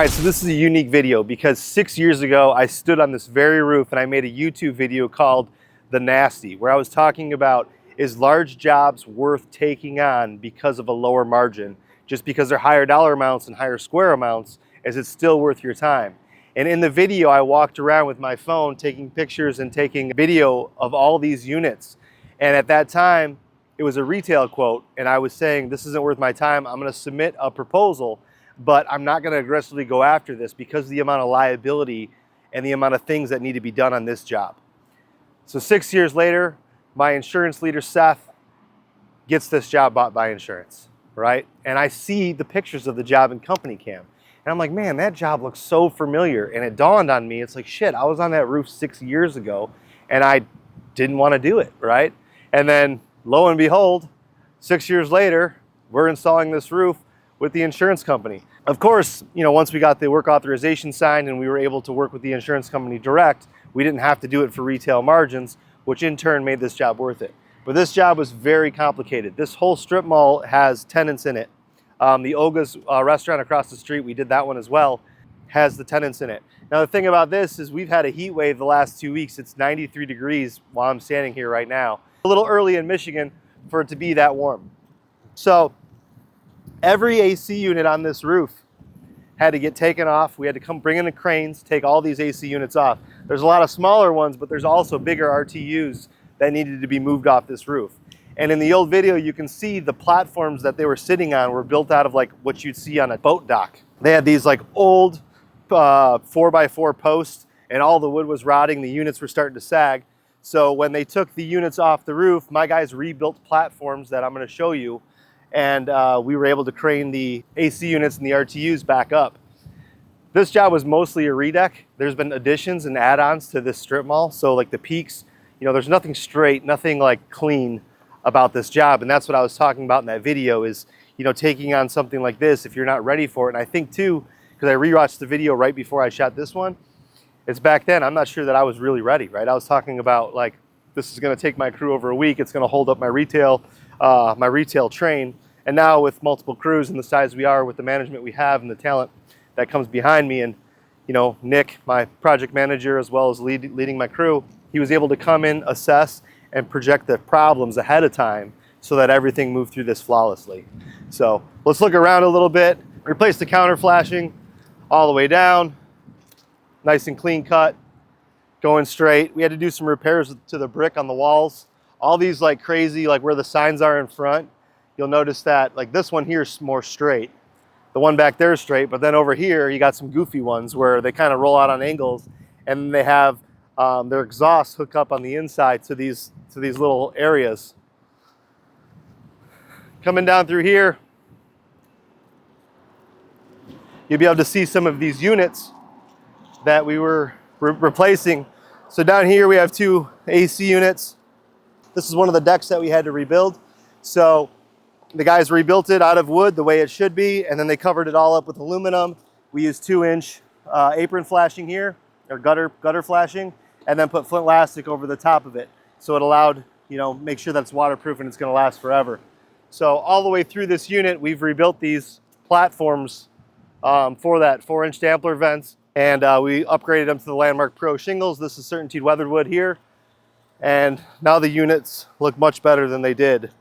right, so this is a unique video because 6 years ago, I stood on this very roof and I made a YouTube video called The Nasty, where I was talking about, is large jobs worth taking on because of a lower margin? Just because they're higher dollar amounts and higher square amounts, is it still worth your time? And in the video, I walked around with my phone taking pictures and taking video of all these units. And at that time, it was a retail quote, and I was saying, this isn't worth my time. I'm gonna submit a proposal, but I'm not gonna aggressively go after this because of the amount of liability and the amount of things that need to be done on this job. So 6 years later, my insurance leader, Seth, gets this job bought by insurance, right? And I see the pictures of the job in company cam. And I'm like, man, that job looks so familiar. And it dawned on me, it's like, shit, I was on that roof 6 years ago and I didn't want to do it, right? And then lo and behold, 6 years later, we're installing this roof with the insurance company. Of course, you know, once we got the work authorization signed and we were able to work with the insurance company direct, we didn't have to do it for retail margins, which in turn made this job worth it. But this job was very complicated. This whole strip mall has tenants in it. The Oga's restaurant across the street, we did that one as well, has the tenants in it. Now the thing about this is we've had a heat wave the last 2 weeks. It's 93 degrees while I'm standing here right now. A little early in Michigan for it to be that warm. So every AC unit on this roof had to get taken off. We had to come bring in the cranes, take all these AC units off. There's a lot of smaller ones, but there's also bigger RTUs that needed to be moved off this roof. And in the old video, you can see the platforms that they were sitting on were built out of like what you'd see on a boat dock. They had these like old 4x4 posts and all the wood was rotting. The units were starting to sag. So when they took the units off the roof, my guys rebuilt platforms that I'm gonna show you. And we were able to crane the AC units and the RTUs back up. This job was mostly a redeck. There's been additions and add-ons to this strip mall. So like the peaks, you know, there's nothing straight, nothing like clean about this job. And that's what I was talking about in that video is, you know, taking on something like this if you're not ready for it. And I think too, because I rewatched the video right before I shot this one, it's back then, I'm not sure that I was really ready, right? I was talking about like, this is gonna take my crew over a week. It's gonna hold up my retail train. And now with multiple crews and the size we are, with the management we have and the talent that comes behind me, and you know, Nick, my project manager, as well as leading my crew, he was able to come in, assess, and project the problems ahead of time so that everything moved through this flawlessly. So let's look around a little bit. Replace the counter flashing all the way down, nice and clean cut, going straight. We had to do some repairs to the brick on the walls. All these like crazy, like where the signs are in front, you'll notice that like this one here is more straight. The one back there is straight, but then over here, you got some goofy ones where they kind of roll out on angles and they have their exhausts hook up on the inside to these little areas. Coming down through here, you'll be able to see some of these units that we were replacing. So down here we have two AC units. This is one of the decks that we had to rebuild. So the guys rebuilt it out of wood the way it should be, and then they covered it all up with aluminum. We used 2-inch apron flashing here, or gutter flashing, and then put flint elastic over the top of it. So it allowed, you know, make sure that it's waterproof and it's gonna last forever. So all the way through this unit, we've rebuilt these platforms for that 4-inch Dampler vents, and we upgraded them to the Landmark Pro shingles. This is Certainteed weathered wood here. And now the units look much better than they did.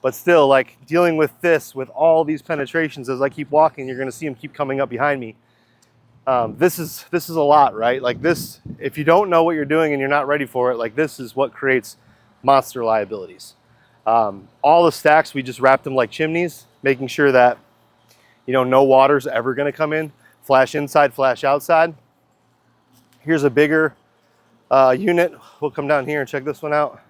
But still, like dealing with this, with all these penetrations, as I keep walking, you're gonna see them keep coming up behind me. This is a lot, right? Like this, if you don't know what you're doing and you're not ready for it, like this is what creates monster liabilities. All the stacks, we just wrapped them like chimneys, making sure that, you know, no water's ever gonna come in. Flash inside, flash outside. Here's a bigger unit. We'll come down here and check this one out.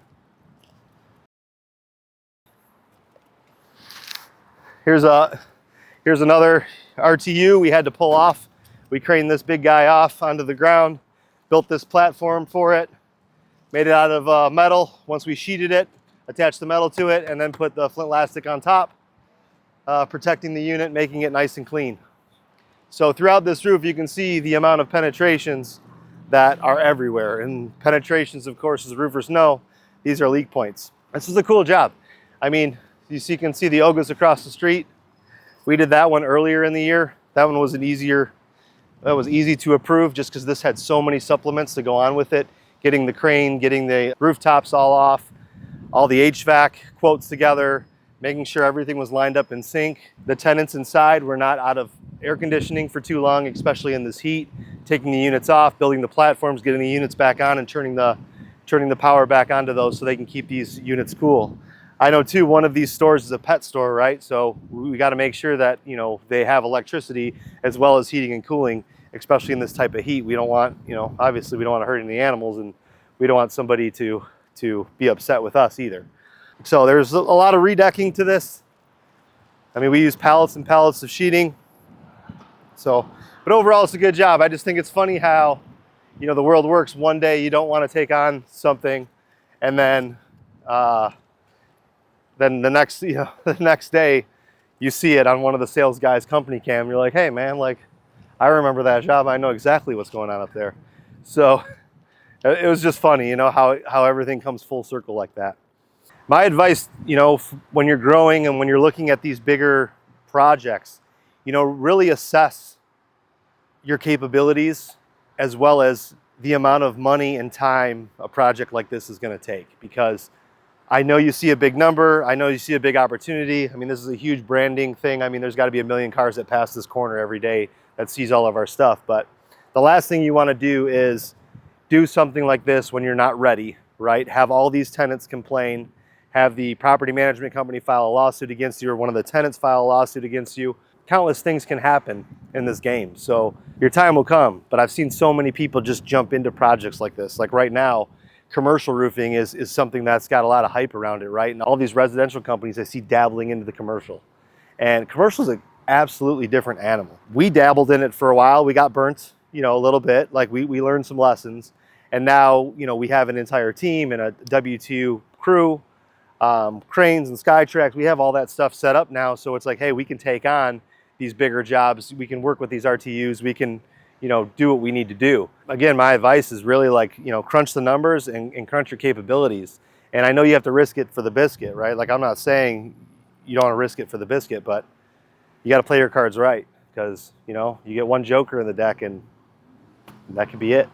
Here's another RTU we had to pull off. We craned this big guy off onto the ground, built this platform for it, made it out of metal. Once we sheeted it, attached the metal to it, and then put the flint elastic on top, protecting the unit, making it nice and clean. So throughout this roof, you can see the amount of penetrations that are everywhere. And penetrations, of course, as roofers know, these are leak points. This is a cool job. I mean, you can see the Oga's across the street. We did that one earlier in the year. That one was an easier That was easy to approve just because this had so many supplements to go on with it. Getting the crane, getting the rooftops all off, all the HVAC quotes together, making sure everything was lined up in sync. The tenants inside were not out of air conditioning for too long, especially in this heat. Taking the units off, building the platforms, getting the units back on, and turning the power back onto those so they can keep these units cool. I know too, one of these stores is a pet store, right? So we got to make sure that, you know, they have electricity as well as heating and cooling, especially in this type of heat. We don't want, you know, obviously we don't want to hurt any animals, and we don't want somebody to be upset with us either. So there's a lot of redecking to this. I mean, we use pallets and pallets of sheeting. So, but overall, it's a good job. I just think it's funny how, you know, the world works. One day you don't want to take on something, and then the next, you know, the next day you see it on one of the sales guys' company cam. You're like, hey man, like I remember that job. I know exactly what's going on up there. So it was just funny, you know, how everything comes full circle like that. My advice, you know, when you're growing and when you're looking at these bigger projects, you know, really assess your capabilities as well as the amount of money and time a project like this is going to take. Because I know you see a big number, I know you see a big opportunity. I mean, this is a huge branding thing. I mean, there's got to be a million cars that pass this corner every day that sees all of our stuff. But the last thing you want to do is do something like this when you're not ready, right? Have all these tenants complain, have the property management company file a lawsuit against you, or one of the tenants file a lawsuit against you. Countless things can happen in this game. So your time will come, but I've seen so many people just jump into projects like this. Like right now, commercial roofing is something that's got a lot of hype around it, right? And all these residential companies I see dabbling into the commercial. And commercial is an absolutely different animal. We dabbled in it for a while. We got burnt, you know, a little bit. Like we learned some lessons. And now, you know, we have an entire team and a W2 crew, cranes and Skytrax. We have all that stuff set up now. So it's like, hey, we can take on these bigger jobs. We can work with these RTUs. We can, you know, do what we need to do. Again, my advice is really like, you know, crunch the numbers and crunch your capabilities. And I know you have to risk it for the biscuit, right? Like I'm not saying you don't want to risk it for the biscuit, but you got to play your cards right, because, you know, you get one joker in the deck and that could be it.